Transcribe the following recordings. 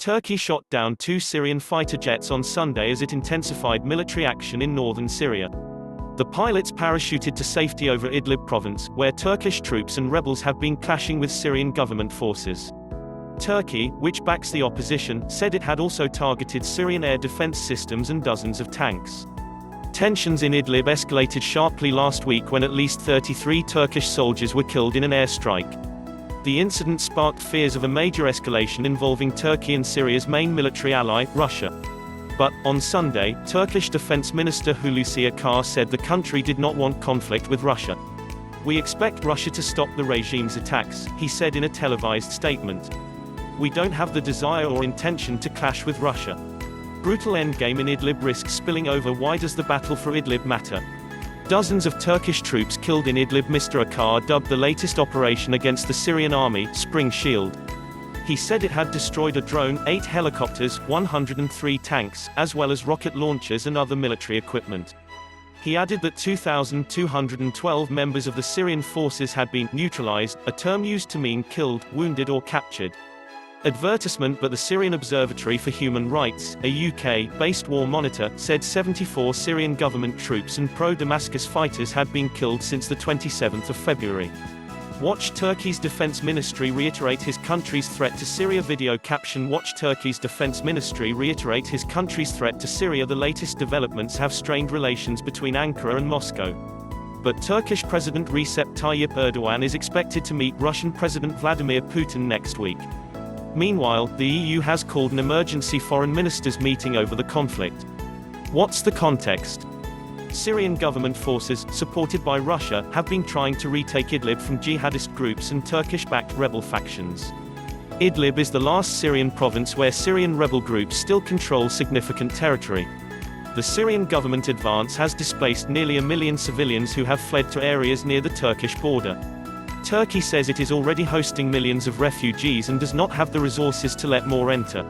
Turkey shot down 2 Syrian fighter jets on Sunday as it intensified military action in northern Syria. The pilots parachuted to safety over Idlib province, where Turkish troops and rebels have been clashing with Syrian government forces. Turkey, which backs the opposition, said it had also targeted Syrian air defense systems and dozens of tanks. Tensions in Idlib escalated sharply last week when at least 33 Turkish soldiers were killed in an airstrike. The incident sparked fears of a major escalation involving Turkey and Syria's main military ally, Russia. But, on Sunday, Turkish Defense Minister Hulusi Akar said the country did not want conflict with Russia. "We expect Russia to stop the regime's attacks," he said in a televised statement. "We don't have the desire or intention to clash with Russia. Brutal endgame in Idlib risks spilling over. Why does the battle for Idlib matter? Dozens of Turkish troops killed in Idlib." Mr. Akar dubbed the latest operation against the Syrian army, Spring Shield. He said it had destroyed a drone, 8 helicopters, 103 tanks, as well as rocket launchers and other military equipment. He added that 2,212 members of the Syrian forces had been neutralized, a term used to mean killed, wounded or captured. Advertisement. But the Syrian Observatory for Human Rights, a UK-based war monitor, said 74 Syrian government troops and pro-Damascus fighters had been killed since the 27th of February. Watch Turkey's defense ministry reiterate his country's threat to Syria. Video caption. Watch Turkey's defense ministry reiterate his country's threat to Syria. The latest developments have strained relations between Ankara and Moscow. But Turkish President Recep Tayyip Erdogan is expected to meet Russian President Vladimir Putin next week. Meanwhile, the EU has called an emergency foreign ministers meeting over the conflict. What's the context? Syrian government forces, supported by Russia, have been trying to retake Idlib from jihadist groups and Turkish-backed rebel factions. Idlib is the last Syrian province where Syrian rebel groups still control significant territory. The Syrian government advance has displaced nearly 1 million civilians who have fled to areas near the Turkish border. Turkey says it is already hosting millions of refugees and does not have the resources to let more enter.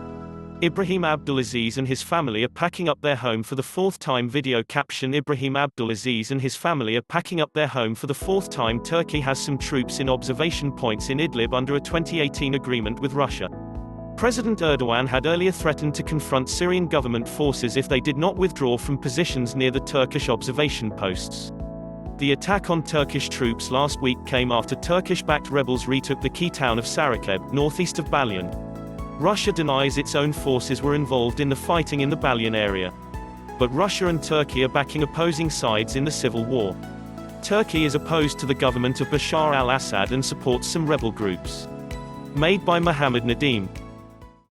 Ibrahim Abdulaziz and his family are packing up their home for the 4th time. Video caption. Ibrahim Abdulaziz and his family are packing up their home for the 4th time. Turkey has some troops in observation points in Idlib under a 2018 agreement with Russia. President Erdogan had earlier threatened to confront Syrian government forces if they did not withdraw from positions near the Turkish observation posts. The attack on Turkish troops last week came after Turkish-backed rebels retook the key town of Sarıkeb, northeast of Balyan. Russia denies its own forces were involved in the fighting in the Balyan area. But Russia and Turkey are backing opposing sides in the civil war. Turkey is opposed to the government of Bashar al-Assad and supports some rebel groups. Made by Mohammed Nadeem.